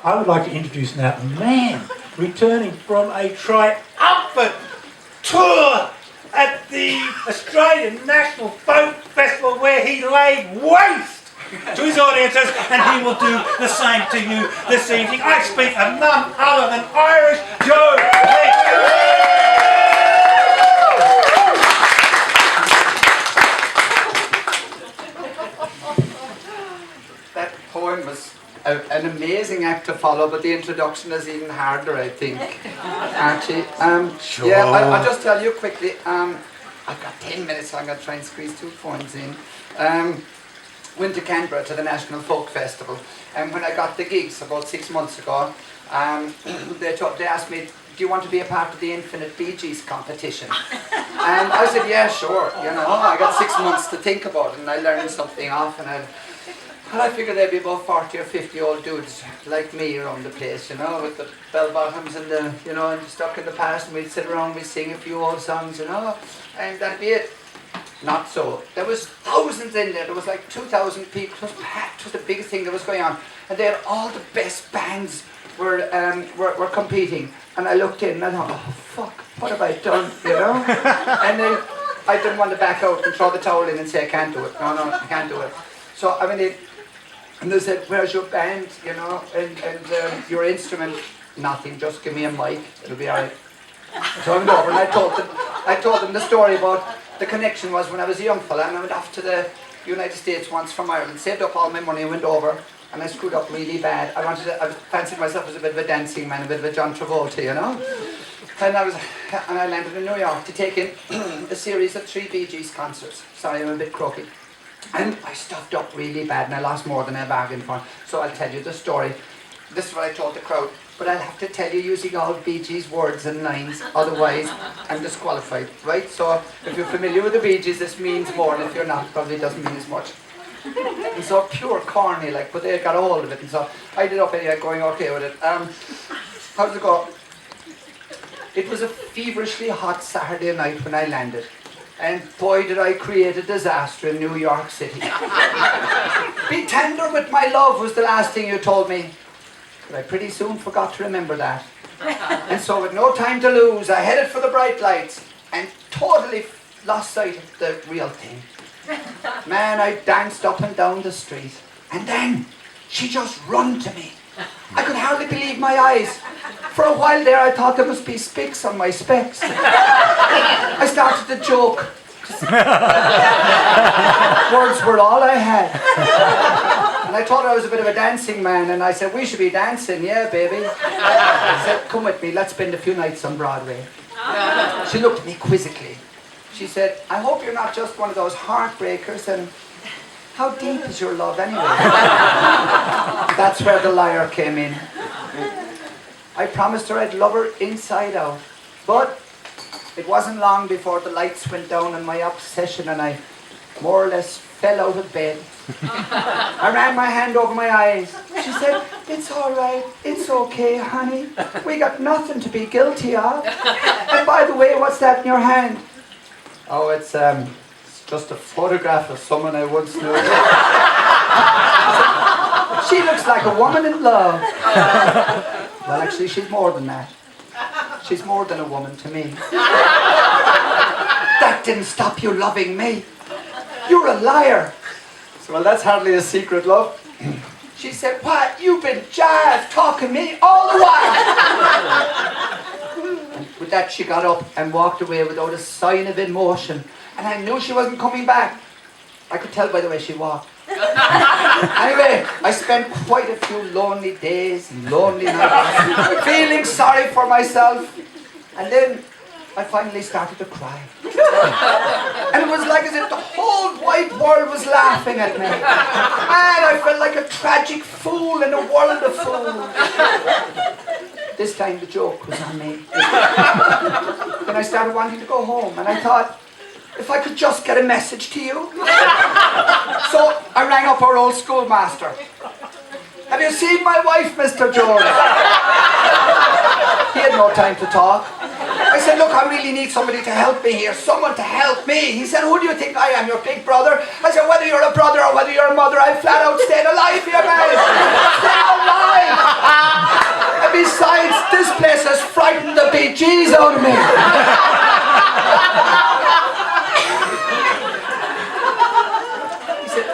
I would like to introduce now a man returning from a triumphant tour at the Australian National Folk Festival where he laid waste to his audiences, and he will do the same to you this evening. I speak of none other than Irish Joe Lynch. That poem was an amazing act to follow, but the introduction is even harder, I think. Archie. Sure. Yeah, I'll just tell you quickly. I've got 10 minutes, so I'm going to try and squeeze 2 points in. Went to Canberra to the National Folk Festival, and when I got the gigs about 6 months ago, they asked me, do you want to be a part of the Infinite Bee Gees competition? And I said, yeah, sure. You know, I got 6 months to think about it, and I learned something off, and I figured there'd be about 40 or 50 old dudes like me around the place, you know, with the bell bottoms and the, you know, and stuck in the past, and we'd sit around, we'd sing a few old songs, you know, and that'd be it. Not so. There was thousands in there. There was like 2,000 people. It was packed. It was the biggest thing that was going on. And they had all the best bands were competing. And I looked in and I thought, oh fuck, what have I done? You know? And then I didn't want to back out and throw the towel in and say I can't do it. No, I can't do it. So I mean, and they said, where's your band? You know, and your instrument? Nothing. Just give me a mic. It'll be alright. So I went over and I told them the story about. The connection was when I was a young fella and I went off to the United States once from Ireland, saved up all my money and went over, and I screwed up really bad. I fancied myself as a bit of a dancing man, a bit of a John Travolta, you know. And I landed in New York to take in a series of 3 Bee Gees concerts. Sorry, I'm a bit croaky. And I stuffed up really bad and I lost more than I bargained for. So I'll tell you the story. This is what I told the crowd. But I'll have to tell you using all Bee Gees words and lines, otherwise I'm disqualified, right? So if you're familiar with the Bee Gees, this means more, and if you're not, probably doesn't mean as much. And so pure corny, like, but they got a hold of it, and so I did up anyway, going okay with it. How did it go? It was a feverishly hot Saturday night when I landed, and boy did I create a disaster in New York City. Be tender with my love was the last thing you told me. But I pretty soon forgot to remember that. And so with no time to lose, I headed for the bright lights and totally lost sight of the real thing. Man, I danced up and down the street. And then she just run to me. I could hardly believe my eyes. For a while there I thought there must be spicks on my specs. I started to joke. Words were all I had. And I told her I was a bit of a dancing man, and I said, we should be dancing, yeah, baby. I said, come with me, let's spend a few nights on Broadway. She looked at me quizzically. She said, I hope you're not just one of those heartbreakers, and how deep is your love anyway? That's where the liar came in. I promised her I'd love her inside out, but it wasn't long before the lights went down on my obsession and I more or less fell out of bed. I ran my hand over my eyes. She said, it's all right, it's okay, honey. We got nothing to be guilty of. And by the way, what's that in your hand? Oh, it's just a photograph of someone I once knew. She looks like a woman in love. Well, actually, she's more than that. She's more than a woman to me. That didn't stop you loving me. You're a liar. So, well, that's hardly a secret, love. She said, what? You've been jive talking me all the while. And with that, she got up and walked away without a sign of emotion. And I knew she wasn't coming back. I could tell by the way she walked. Anyway, I spent quite a few lonely days and lonely nights, feeling sorry for myself. And then I finally started to cry. And it was like as if the whole wide world was laughing at me. And I felt like a tragic fool in a world of fools. This time the joke was on me. Then I started wanting to go home, and I thought, if I could just get a message to you. So I rang up our old schoolmaster. Have you seen my wife, Mr. Jones? He had no time to talk. I said, look, I really need somebody to help me here. Someone to help me. He said, who do you think I am, your big brother? I said, whether you're a brother or whether you're a mother, I'm flat out staying alive here, man. Staying alive.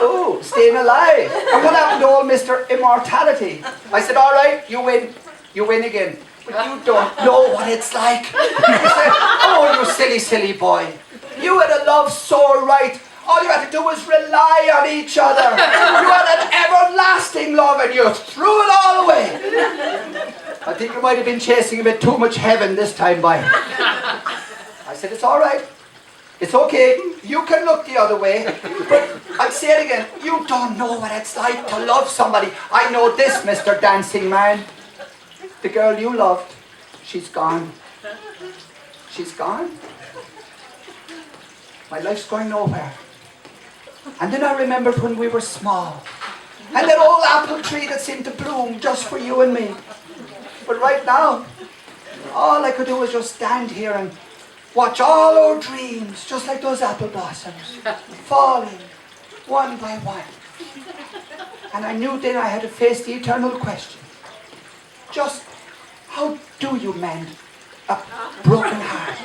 Oh, staying alive. And what happened to old Mr. Immortality? I said, all right, you win. You win again. But you don't know what it's like. He said, oh, you silly, silly boy. You had a love so right. All you had to do was rely on each other. You had an everlasting love and you threw it all away. I think you might have been chasing a bit too much heaven this time, boy. I said, it's all right. It's okay. You can look the other way. But I'll say it again. You don't know what it's like to love somebody. I know this, Mr. Dancing Man. The girl you loved, she's gone. She's gone. My life's going nowhere. And then I remembered when we were small. And that old apple tree that seemed to bloom just for you and me. But right now, all I could do was just stand here and watch all our dreams, just like those apple blossoms, falling one by one. And I knew then I had to face the eternal question. Just how do you mend a broken heart?